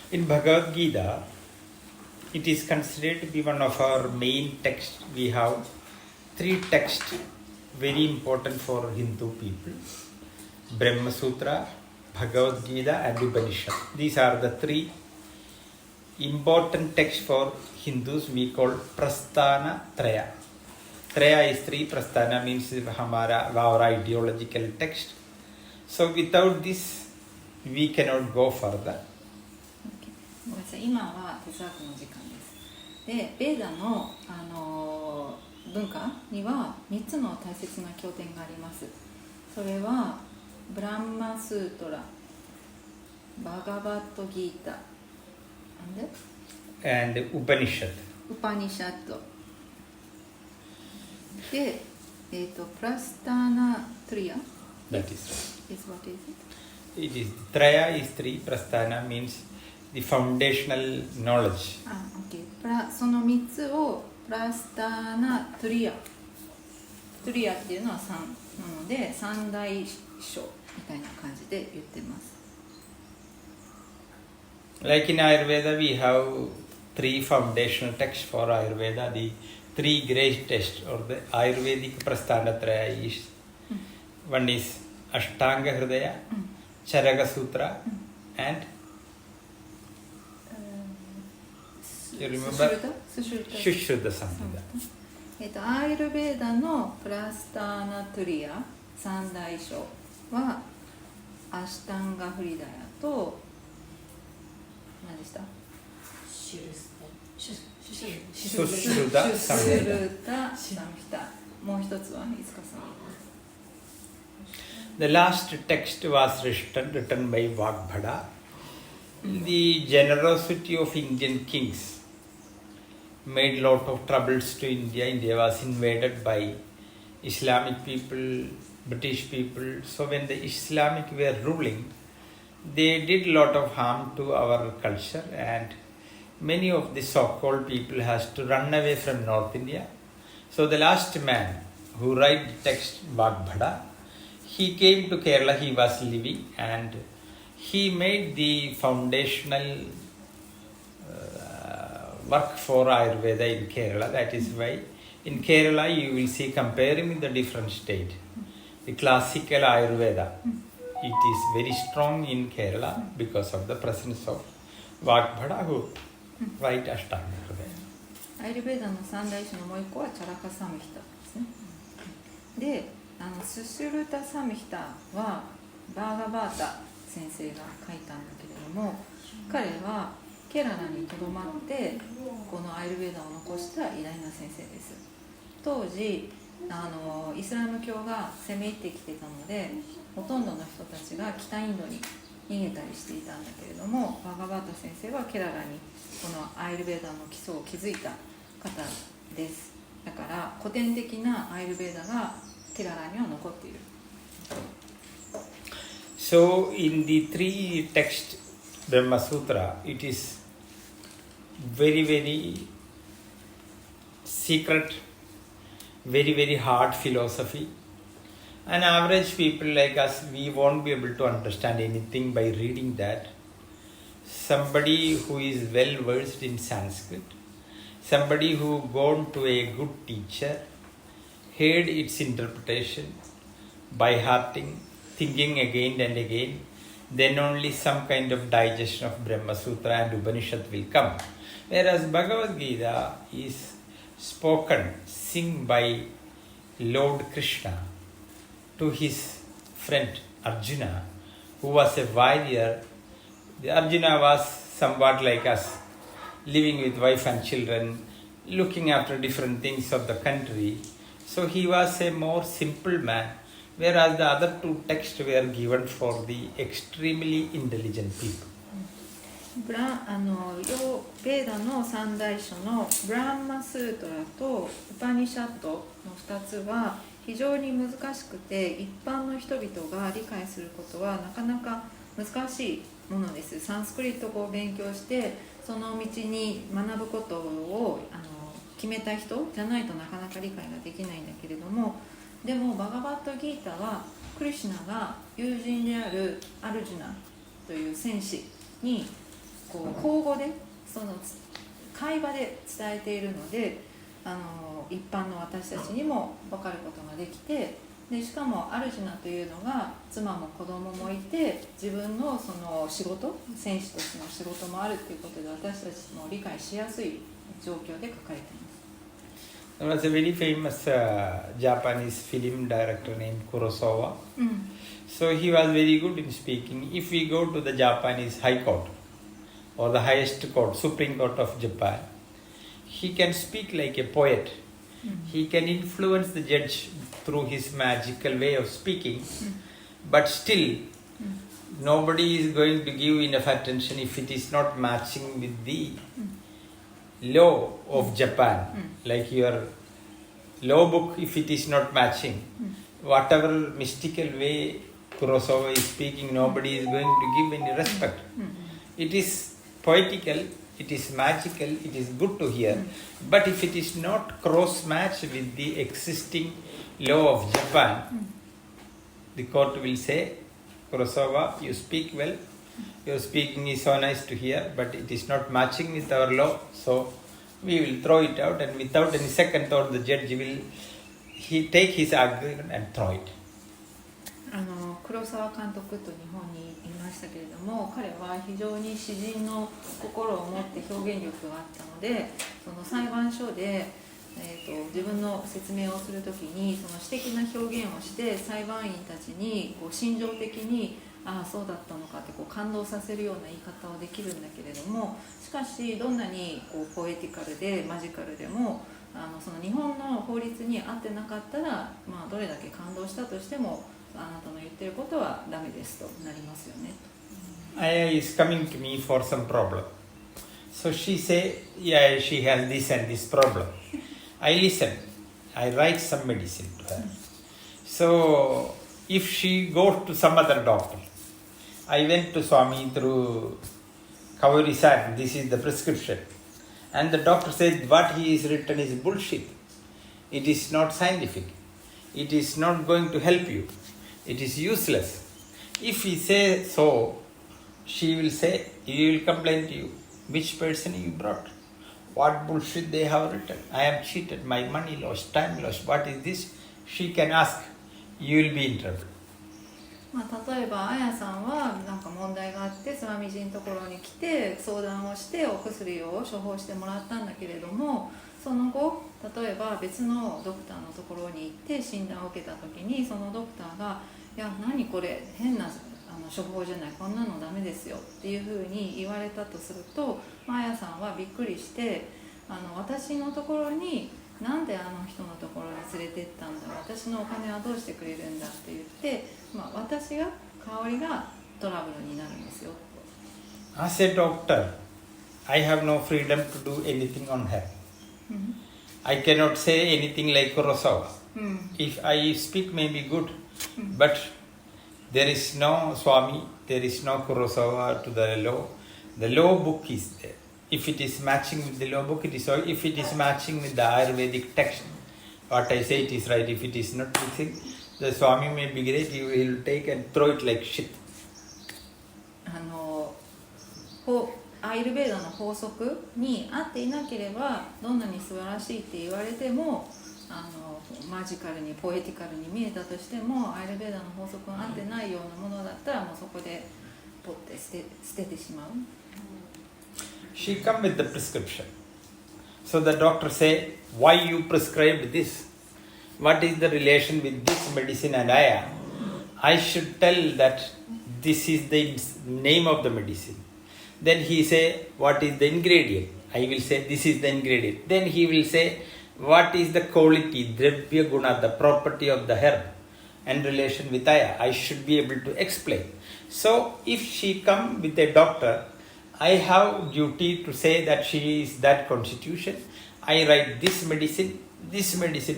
In Bhagavad Gita, it is considered to be one of our main texts. We have 3 texts very important for Hindu people: Brahma Sutra, Bhagavad Gita, and Upanishad. These are the 3 important texts for Hindus we call Prasthana Traya. Traya is 3, Prasthana means our ideological text. So without this, we cannot go further. ごめんなさい、今は哲学の時間です。で、ベーダの、文化には3つの大切な経典があります。それはブランマスートラ、バガバットギータ、and Upanishad. ウパニシャットで、プラスターナトリア That is right. is what is it? It is Traya is 3, Prasthana means the foundational knowledge. Okay. その3つをプラスターナトリアっていうのは3なので三大書みたいな感じで言ってます。Like in Ayurveda, we have 3 foundational texts for Ayurveda. The 3 great texts or the Ayurvedic Prasthana Traya is one is Ashtanga Hridaya, Charaka Sutra, and you remember? Sushruta Samhita. アーユルベーダのプラスターナトリア三大書はアシュタンガフリダヤと何でした？シュシュタサムヒタ。もう一つはいつかさん。The last text was written by Vagbhada. The generosity of Indian kings made lot of troubles to India. India was invaded by Islamic people, British people. So when the Islamic were ruling, they did lot of harm to our culture, and many of the so-called people has to run away from North India. So the last man who write the text, Vagbhada, he came to Kerala. He was living, and he made the foundational work for Ayurveda in Kerala. That is why in Kerala you will see, comparing with the different state, the classical Ayurveda, it is very strong in Kerala because of the presence of Vagbhada who write Ashtanga Hridaya. アイルベーダの三大書のもう一個はチャラカサムヒタですね。で、スシュルタサムヒタはバーガバータ先生が書いたんだけれども、彼はケララにとどまってこのアイルベーダを残した偉大な先生です。当時イスラム教が攻め入ってきてたので、ほとんどの人たちが北インドに逃げたりしていたんだけれども、バーガバータ先生はケララにこのアイルベーダの基礎を築いた方です。だから古典的なアイルベーダがケララには残っている。So in the 3 texts, Brahma Sutra, it is very, very secret, very, very hard philosophy. An average people like us, we won't be able to understand anything by reading that. Somebody who is well versed in Sanskrit, somebody who gone to a good teacher, heard its interpretation by hearting, thinking again and again, then only some kind of digestion of Brahma Sutra and Upanishad will come. Whereas Bhagavad Gita is spoken, sung by Lord Krishna to his friend Arjuna, who was a warrior. The Arjuna was somewhat like us, living with wife and children, looking after different things of the country. So he was a more simple man, whereas the other 2 texts were given for the extremely intelligent people. ベーダの三大書のブランマスートラとウパニシャットの2つは非常に難しくて、一般の人々が理解することはなかなか難しいものです。サンスクリット語を勉強してその道に学ぶことを決めた人じゃないとなかなか理解ができないんだけれども、でもバガバットギータはクリシュナが友人であるアルジュナという戦士にこう口語でその会話で伝えているので一般の私たちにも分かることができて、でしかもアルジュナというのが妻も子供もいて自分のその仕事、戦士としての仕事もあるということで私たちも理解しやすい状況で書かれています。There was a very famous Japanese film director named Kurosawa. So he was very good in speaking. If we go to the Japanese High Court or the highest court, Supreme Court of Japan, he can speak like a poet. He can influence the judge through his magical way of speaking, but still nobody is going to give enough attention if it is not matching with the law of Japan. Like your law book, if it is not matching, whatever mystical way Kurosawa is speaking, nobody is going to give any respect. It is poetical, it is magical, it is good to hear, but if it is not cross-matched with the existing law of Japan, the court will say, Kurosawa, you speak well, your speaking is so nice to hear, but it is not matching with our law, so we will throw it out, and without any second thought the judge will take his argument and throw it. 黒沢監督と日本にいましたけれども、彼は非常に詩人の心を持って表現力があったので、その裁判所で、自分の説明をするときにその詩的な表現をして裁判員たちにこう心情的にああそうだったのかってこう感動させるような言い方をできるんだけれども、しかしどんなにこうポエティカルでマジカルでもその日本の法律に合ってなかったら、どれだけ感動したとしてもあなたの言ってることはダメですとなりますよね。Aya is coming to me for some problem. So she say, yeah, she has this and this problem. I listen. I write some medicine to her. So if she goes to some other doctor, I went to Swami through Kavari-san, this is the prescription. And the doctor said what he is written is bullshit. It is not scientific. It is not going to help you. It is useless. If he says so, she will say, he will complain to you. Which person you brought? What bullshit they have written? I am cheated, my money lost, time lost. What is this? She can ask. You will be in trouble. 例えばあやさんはなんか問題があってスワミジのところに来て相談をしてお薬を処方してもらったんだけれども、その後例えば別のドクターのところに行って診断を受けた時にそのドクターがいや何これ変な処方じゃない、こんなのダメですよっていうふうに言われたとすると、あやさんはびっくりして私のところになんであの人のところに連れてったんだ、私のお金はどうしてくれるんだって言って、私が香りがトラブルになるんですよ。As a doctor, I have no freedom to do anything on her. I cannot say anything like Kurosawa. If I speak may be good, but there is no Swami, there is no Kurosawa to the law. The law book is there. If it is matching with the law book, it is so. If it is matching with the Ayurvedic text, what I say it is right. If it is not mixing, the Swami may be great, he will take and throw it like shit. アイルベーダの法則に合っていなければどんなに素晴らしいって言われてもマジカルにポエティカルに見えたとしてもアイルベーダの法則が合ってないようなものだったらもうそこでポッて捨ててしまう。She come with the prescription. So the doctor say, why you prescribed this? What is the relation with this medicine and I should tell that this is the name of the medicine. Then he say, what is the ingredient? I will say, this is the ingredient. Then he will say, what is the quality, dravya guna, the property of the herb and relation with I should be able to explain. So if she come with a doctor, I have duty to say that she is that constitution. I write this medicine,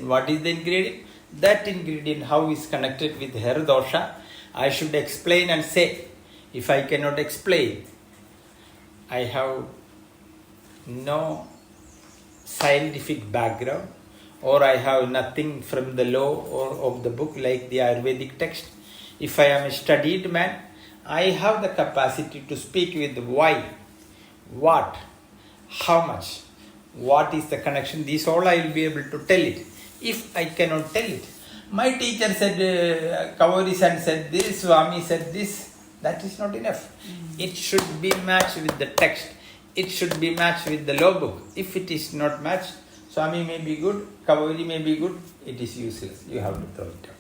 what is the ingredient? That ingredient, how is connected with her dosha? I should explain and say. If I cannot explain, I have no scientific background or I have nothing from the law or of the book like the Ayurvedic text. If I am a studied man, I have the capacity to speak with why. what, how much, what is the connection, this all I will be able to tell it. If I cannot tell it, my teacher said, Kawari-san said this, Swami said this, that is not enough. It should be matched with the text. It should be matched with the law book. If it is not matched, Swami may be good, Kawari may be good, it is useless. You have to throw it out.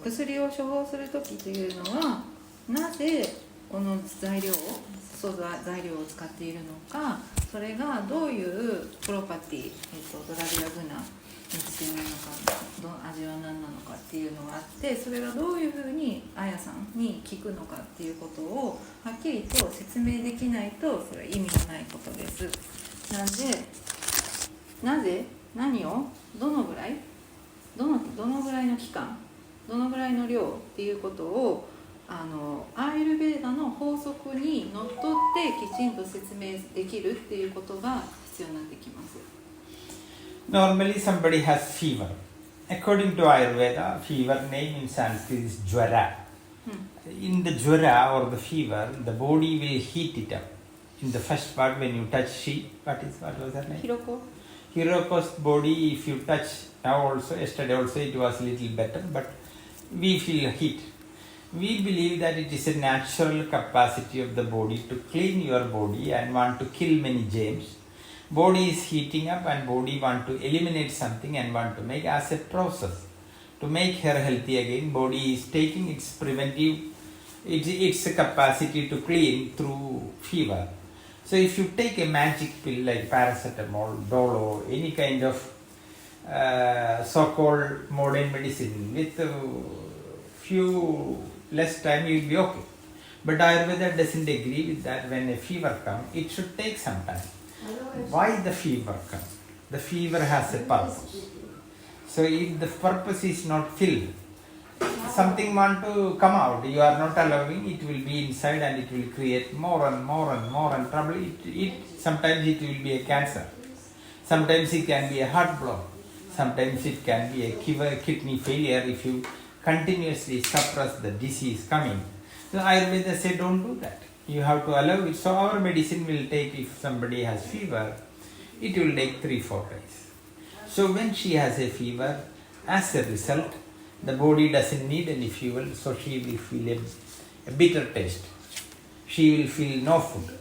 薬を処方するときというのは、なぜこの材料を使っているのか、それがどういうプロパティ、ドラグやグナ特性なのか、味は何なのかっていうのがあって、それがどういうふうにあやさんに効くのかっていうことをはっきりと説明できないと、それは意味のないことです。なんで、なぜ何をどのぐらいの期間、どのぐらいの量っていうことをアーユルヴェーダの法則にのっとってきちんと説明できるっていうことが必要になってきます。Normally somebody has fever. According to Ayurveda, fever name in Sanskrit is jwara. In the jwara or the fever, the body will heat it up. In the first part when you touch she, what was her name? Hiroko's body, if you touch, now also, yesterday also it was a little better, but we feel heat. We believe that it is a natural capacity of the body to clean your body and want to kill many germs. Body is heating up and body want to eliminate something and want to make as a process. To make her healthy again, body is taking its preventive, its capacity to clean through fever. So if you take a magic pill like paracetamol, dolo, any kind of so-called modern medicine, with few less time you will be okay. But Ayurveda doesn't agree with that. When a fever comes, it should take some time. Why the fever comes? The fever has a purpose. So if the purpose is not filled, something want to come out, you are not allowing, it will be inside and it will create more and trouble. Sometimes it will be a cancer. Sometimes it can be a heart block. Sometimes it can be a kidney failure if you continuously suppress the disease coming. So Ayurveda say don't do that. You have to allow it. So our medicine will take, if somebody has fever, it will take 3-4 days. So when she has a fever, as a result, the body doesn't need any fuel, so she will feel a bitter taste. She will feel no food.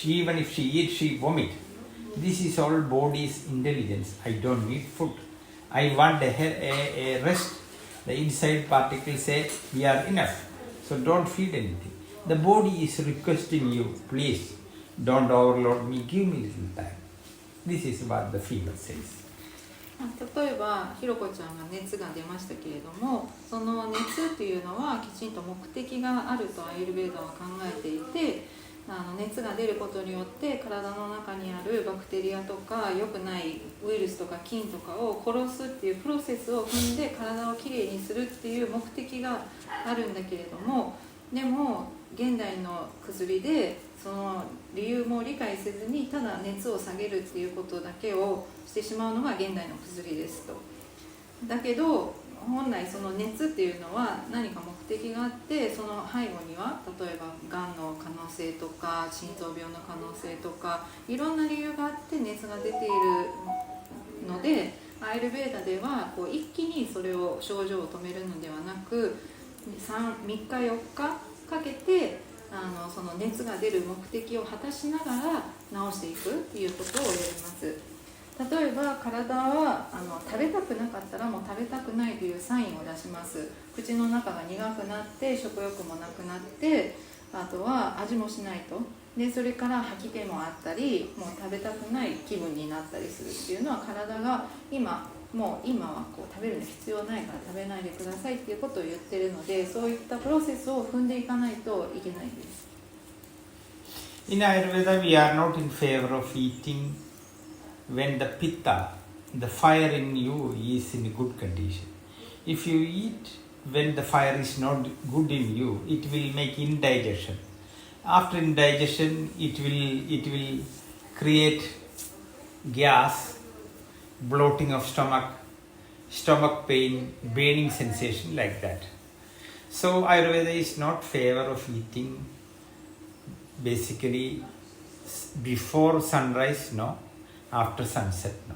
Even if she eats, she vomit. This is all body's intelligence. I don't need food. I want a rest. The inside particles say, we are enough, so don't feed anything. The body is requesting you, please, don't overload me, give me little time. This is what the fever says. 例えばひろこちゃんが熱が出ましたけれども、その熱というのはきちんと目的があるとアイルベーダは考えていて、熱が出ることによって体の中にあるバクテリアとか良くないウイルスとか菌とかを殺すっていうプロセスを踏んで体をきれいにするっていう目的があるんだけれども、でも現代の薬でその理由も理解せずにただ熱を下げるっていうことだけをしてしまうのが現代の薬ですと。だけど本来その熱っていうのは何か目的があって、その背後には例えばがんの可能性とか心臓病の可能性とかいろんな理由があって熱が出ているので、アイルベーダではこう一気にそれを症状を止めるのではなく 3日4日かけてその熱が出る目的を果たしながら治していくということをやります。例えば体は食べたくなかったらもう食べたくないというサインを出します。口の中が苦くなって食欲もなくなって、あとは味もしないと。でそれから吐き気もあったり、もう食べたくない気分になったりするっていうのは体が今はこう食べるの必要ないから食べないでくださいっていうことを言ってるので、そういったプロセスを踏んでいかないといけないです。In Ayurveda, we are not in favor of eating when the pitta, the fire in you, is in good condition. If you eat when the fire is not good in you, it will make indigestion. After indigestion, it will create gas, bloating of stomach pain, burning sensation like that. So Ayurveda is not favor of eating basically before sunrise, no, after sunset, no.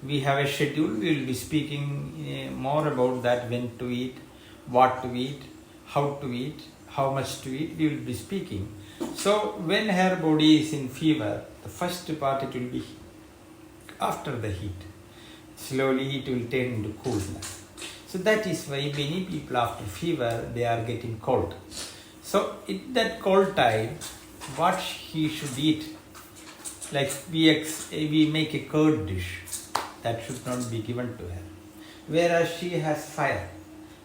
We have a schedule. We will be speaking more about that, when to eat, what to eat, how to eat, how much to eat. We will be speaking. So when her body is in fever, the first part it will be after the heat. Slowly it will turn into coolness. So that is why many people after fever, they are getting cold. So in that cold time, what he should eat, like we make a curd dish, that should not be given to her. Whereas she has fire,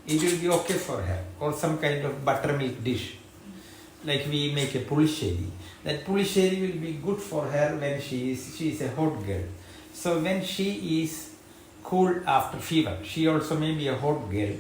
it will be okay for her. Or some kind of buttermilk dish, like we make a pulisheri. That pulisheri will be good for her when she is a hot girl. So when she is cool after fever, she also may be a hot girl,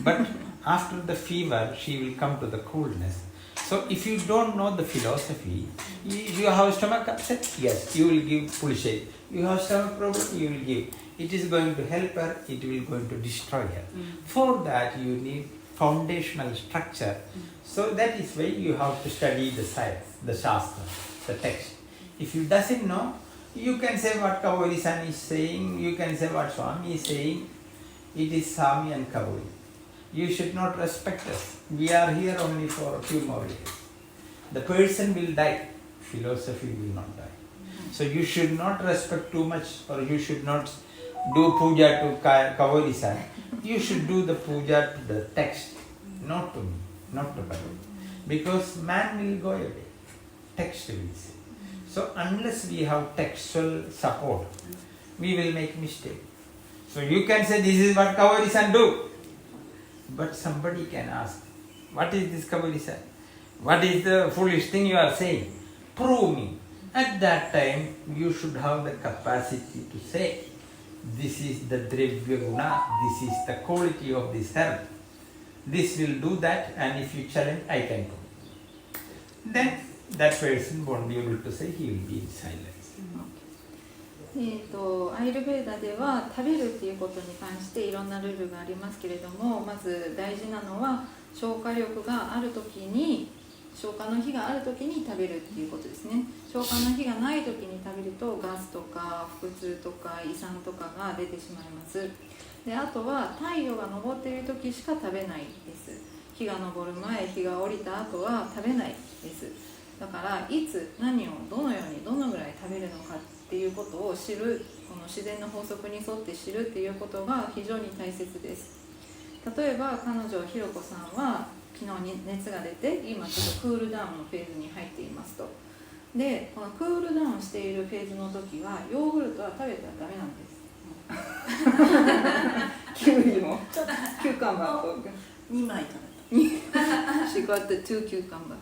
but after the fever she will come to the coolness. So if you don't know the philosophy, you have stomach upset, yes, you will give pulisheri. You have stomach problem, you will give. It is going to help her, it will going to destroy her. For that you need foundational structure. So that is why you have to study the science, the shastra, the text. If you doesn't know, you can say what Kavori-san is saying, you can say what Swami is saying. It is Swami and Kavori. You should not respect us. We are here only for a few more years. The person will die, philosophy will not die. So you should not respect too much, or you should not do puja to Kavori-san. You should do the puja to the text, not to me, not to Kavori. Because man will go away, text will say. So unless we have textual support, we will make mistake. So you can say this is what Kavori-san do. But somebody can ask, what is this Kavori-san? What is the foolish thing you are saying? Prove me. At that time, you should have the capacity to say, this is the Drevya Guna, this is the quality of this herb. This will do that, and if you challenge, I can do. Then that person won't be able to say, he will be in silence. アイルベーダでは食べるっていうことに関していろんなルールがありますけれども、まず大事なのは消化力がある時に、消化の日がある時に食べるっていうことですね。消化の日がない時に食べるとガスとか腹痛とか胃酸とかが出てしまいます。で、あとは太陽が昇っている時しか食べないです。日が昇る前、日が降りた後は食べないです。だからいつ何をどのようにどのぐらい食べるのかっていうことを知る、この自然の法則に沿って知るっていうことが非常に大切です。例えば彼女ひろこさんは昨日に熱が出て今ちょっとクールダウンのフェーズに入っていますと。で、このクールダウンしているフェーズの時はヨーグルトは食べたらダメなんです。キウイもキューカンバーと2枚食べた。She got the 2 cucumber.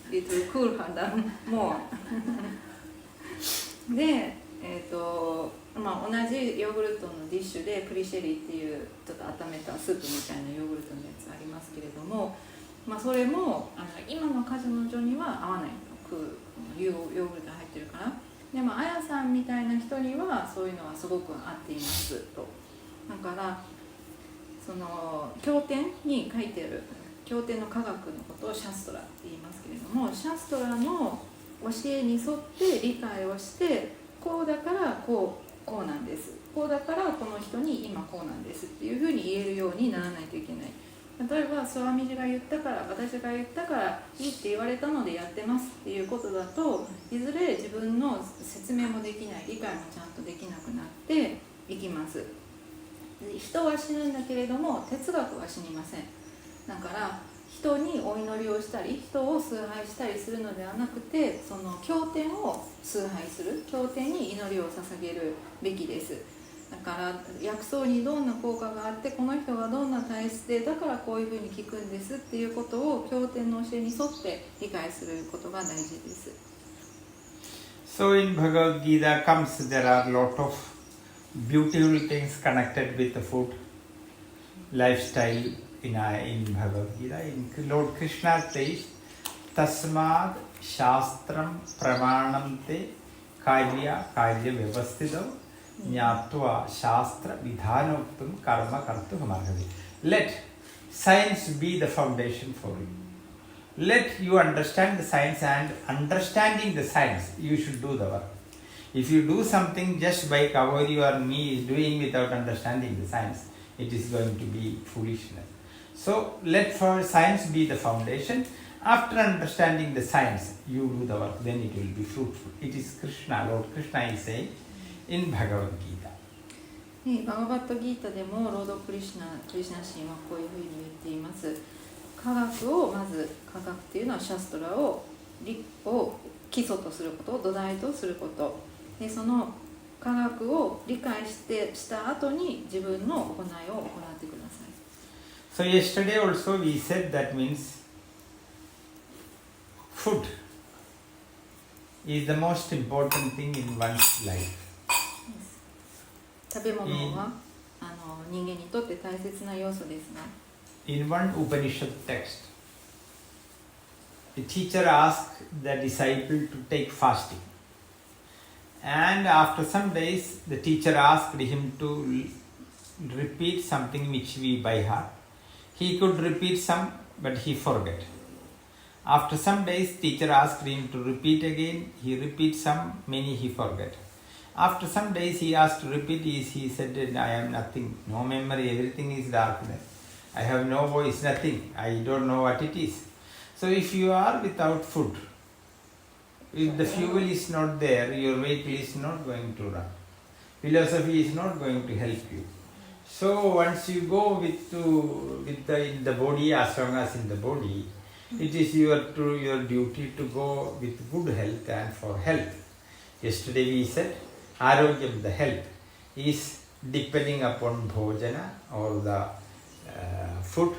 It will cool her down more. で、同じヨーグルトのディッシュでプリシェリーっていうちょっと温めたスープみたいなヨーグルトのやつありますけれども、それも今の彼女には合わないと、ヨーグルト入ってるから。でもあやさんみたいな人にはそういうのはすごく合っていますと。だからその経典に書いてある経典の科学のことをシャストラって言いますけれども、シャストラの教えに沿って理解をして、こうだからこうなんです、こうだからこの人に今こうなんですっていうふうに言えるようにならないといけない。例えばスワミジが言ったから、私が言ったからいいって言われたのでやってますっていうことだと、いずれ自分の説明もできない、理解もちゃんとできなくなっていきます。人は死ぬんだけれども哲学は死にません。だから人にお祈りをしたり人を崇拝したりするのではなくて、その経典を崇拝する、経典に祈りを捧げるべきです。だから薬草にどんな効果があって、この人がどんな体質でだからこういうふうに効くんですっていうことを経典の教えに沿って理解することが大事です。 So in Bhagavad Gita comes, there are a lot of beautiful things connected with the food, lifestyle in Bhagavad Gita. In Lord Krishna says, Tasmad Shastram Pramanam Te Karya Vyavastidam Nyatva Shastra Vidhanoktam Karma Kartu Hamarhave. Let science be the foundation for you. let you understand the science, and understanding the science, you should do the work. If you do something just by Kavori or me is doing without understanding the science, it is going to be foolishness. So let for science be the foundation. After understanding the science, you do the work, then it will be fruitful. It is Krishna, Lord Krishna is saying in Bhagavad Gita. バガバットギータでもロードクリシュナ神はこういうふうに言っています。科学をまず、科学っていうのはシャストラを基礎とすること、土台とすること。でその科学を理解した後に自分の行いを行ってください。So yesterday also we said that means food is the most important thing in one's life. 食べ物は人間にとって大切な要素ですね。In one Upanishad text, the teacher asked the disciple to take fasting. And after some days, the teacher asked him to repeat something which we by heart. He could repeat some, but he forgot. After some days, teacher asked him to repeat again. He repeat some, many he forgot. After some days, he asked to repeat. He said, I am nothing, no memory, everything is darkness. I have no voice, nothing. I don't know what it is. So if you are without food, if the fuel is not there, your vehicle is not going to run. Philosophy is not going to help you. So once you go with in the body, as long as in the body, it is your duty to go with good health and for health. Yesterday we said, Arogyam, the health, is depending upon bhojana or the food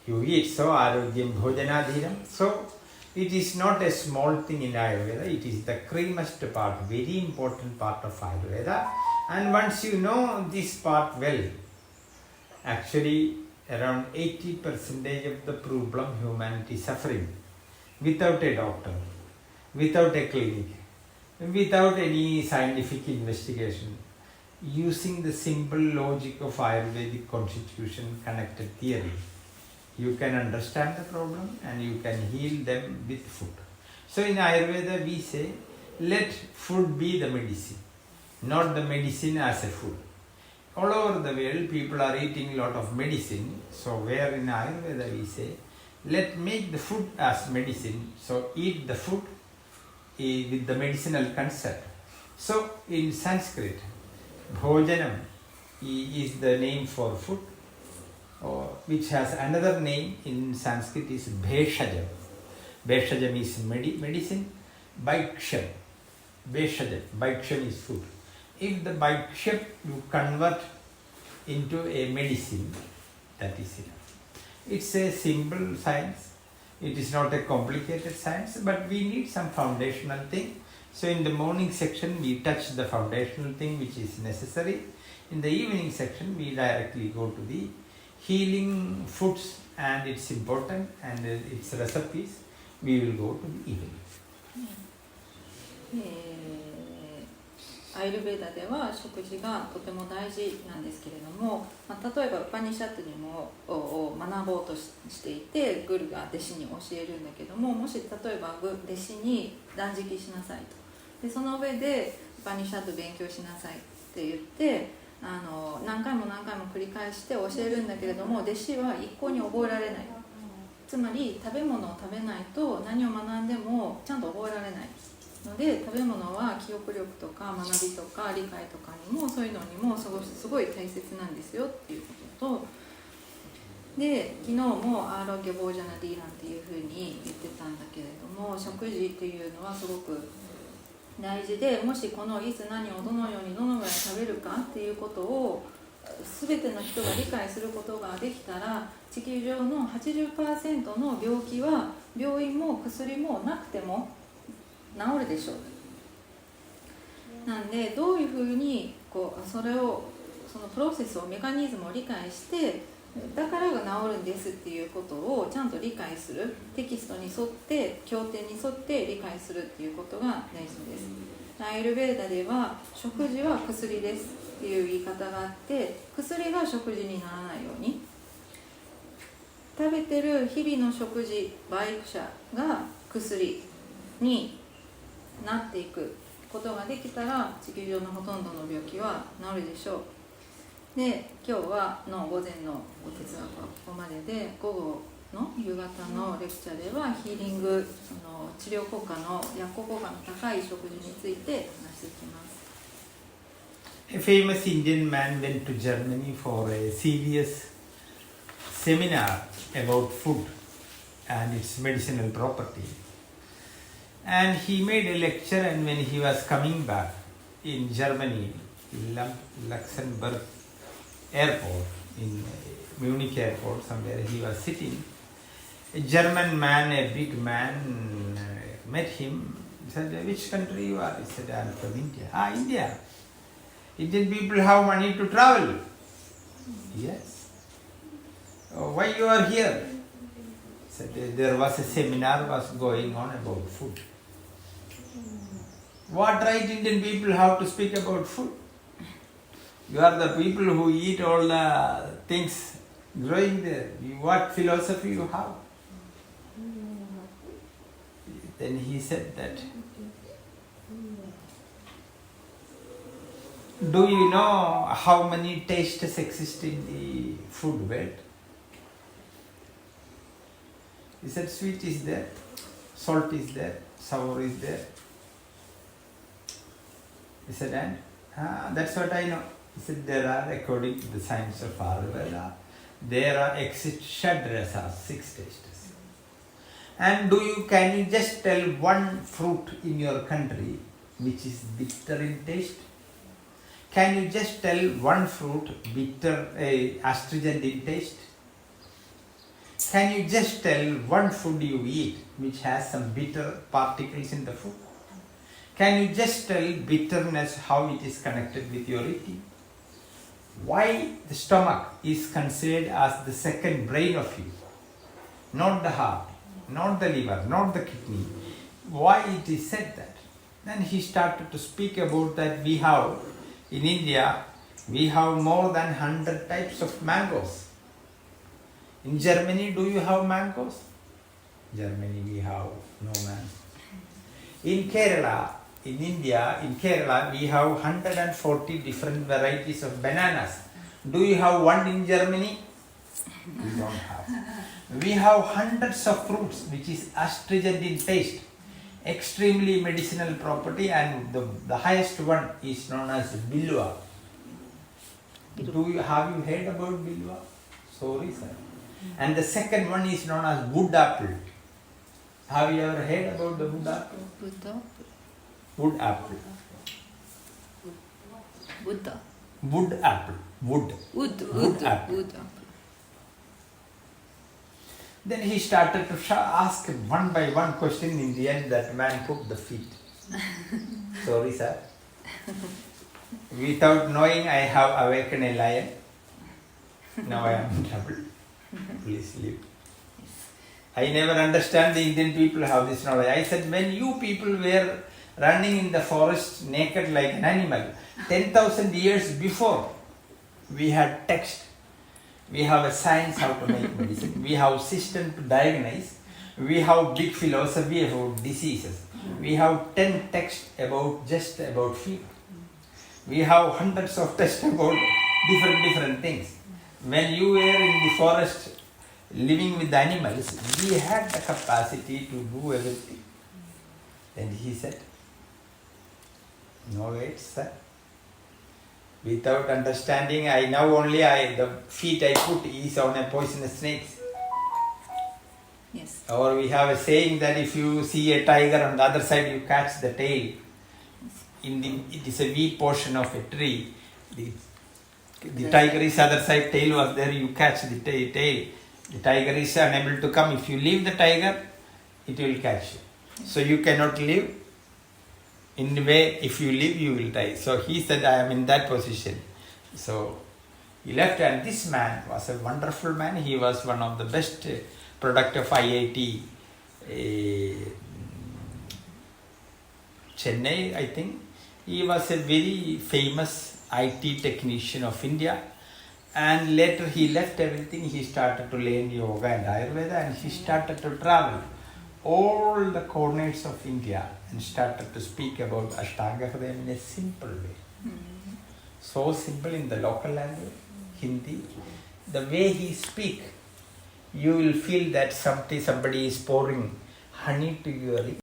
you eat. So Arogyam bhojanadhiram. So it is not a small thing in Ayurveda, it is the creamiest part, very important part of Ayurveda. And once you know this part well, actually around 80% of the problem humanity is suffering without a doctor, without a clinic, without any scientific investigation, using the simple logic of Ayurvedic constitution connected theory. You can understand the problem and you can heal them with food. So in Ayurveda we say, let food be the medicine, not the medicine as a food. All over the world people are eating a lot of medicine. So where in Ayurveda we say, let make the food as medicine. So eat the food with the medicinal concept. So in Sanskrit, bhojanam is the name for food, which has another name in Sanskrit is bheshajam. Bheshajam is medicine. Bhaksham. Bheshajam. Bhaksham is food. If the bhaksham you convert into a medicine, that is enough. It's a simple science. It is not a complicated science, but we need some foundational thing. So in the morning section we touch the foundational thing which is necessary. In the evening section we directly go to the healing foods and its important and its recipes. We will go to the evening. アイルベーダでは食事がとても大事なんですけれども、例えばウパニシャットにも学ぼうとしていてグルが弟子に教えるんだけども、もし例えば弟子に断食しなさいと、でその上でウパニシャット勉強しなさいって言って何回も繰り返して教えるんだけれども、弟子は一向に覚えられない。つまり食べ物を食べないと何を学んでもちゃんと覚えられないので、食べ物は記憶力とか学びとか理解とかにもそういうのにもすごい大切なんですよっていうことと、で昨日もアーロギャボージャナディーランっていうふうに言ってたんだけれども、食事っていうのはすごく大事で、もしこのいつ何をどのようにどのぐらい食べるかっていうことを全ての人が理解することができたら、地球上の 80% の病気は病院も薬もなくても治るでしょう。なんでどういうふうにそのプロセスをメカニズムを理解してだからが治るんですっていうことをちゃんと理解する、テキストに沿って経典に沿って理解するっていうことが大事です。アイルベーダでは食事は薬ですっていう言い方があって、薬が食事にならないように食べてる日々の食事、培育者が薬になっていくことができたら、地球上のほとんどの病気は治るでしょう。で、今日はの午前のご哲学はここまでで、午後の夕方のレクチャーではヒーリング、治療効果の薬効効果の高い食事について話していきます。A famous Indian man went to Germany for a serious seminar about food and its medicinal property. And he made a lecture, and when he was coming back in Germany, Luxembourg airport, in Munich airport, somewhere he was sitting. A German man, a big man, met him. He said, "Which country you are?" He said, "I am from India." "Ah, India. Indian people have money to travel." "Yes." "Oh, why you are here?" He said, "There was a seminar was going on about food." "What right Indian people have to speak about food? You are the people who eat all the things growing there. What philosophy you have?" Then he said that, "Do you know how many tastes exist in the food world?" He said, "Sweet is there, salt is there, sour is there." He said, "And that's what I know." He said, "There are, according to the science of Ayurveda, there are exist Shadrasas, 6 tastes. And can you just tell one fruit in your country which is bitter in taste? Can you just tell one fruit bitter, astringent in taste? Can you just tell one food you eat which has some bitter particles in the food? Can you just tell bitterness, how it is connected with your eating? Why the stomach is considered as the second brain of you, not the heart, not the liver, not the kidney? Why it is said that?" Then he started to speak about that we have, in India, we have more than 100 types of mangoes. In Germany, do you have mangoes? Germany, we have no mangoes. In Kerala, in India, in Kerala, we have 140 different varieties of bananas. Do you have one in Germany? We don't have. We have hundreds of fruits which is astringent in taste, extremely medicinal property, and the highest one is known as bilwa. Have you heard about bilwa? Sorry, sir. And the second one is known as wood apple. Have you ever heard about the wood apple? Wood apple. Buddha. Wood apple. Wood apple. Then he started to ask one by one question. In the end, that man put the feet. "Sorry, sir. Without knowing, I have awakened a lion. Now I am in trouble. Please leave." I never understand the Indian people have this knowledge. I said, when you people were running in the forest naked like an animal, 10,000 years before, we had text. We have a science how to make medicine. We have system to diagnose. We have big philosophy about diseases. We have 10 texts just about fever. We have hundreds of texts about different things. When you were in the forest living with the animals, we had the capacity to do everything. Then he said, "No, wait, sir. Without understanding, the feet I put is on a poisonous snake." Yes. Or we have a saying that if you see a tiger on the other side, you catch the tail. It is a weak portion of a tree. The tiger is other side, tail was there, you catch the tail. The tiger is unable to come. If you leave the tiger, it will catch you. So you cannot live. In a way, if you live, you will die. So he said, I am in that position. So he left, and this man was a wonderful man. He was one of the best product of IIT Chennai, I think. He was a very famous IT technician of India, And later he left everything, he started to learn yoga and Ayurveda, and he started to travel all the corners of India and started to speak about Ashtanga Hridayam in a simple way. So simple in the local language, Hindi. The way he speak, you will feel that somebody is pouring honey to your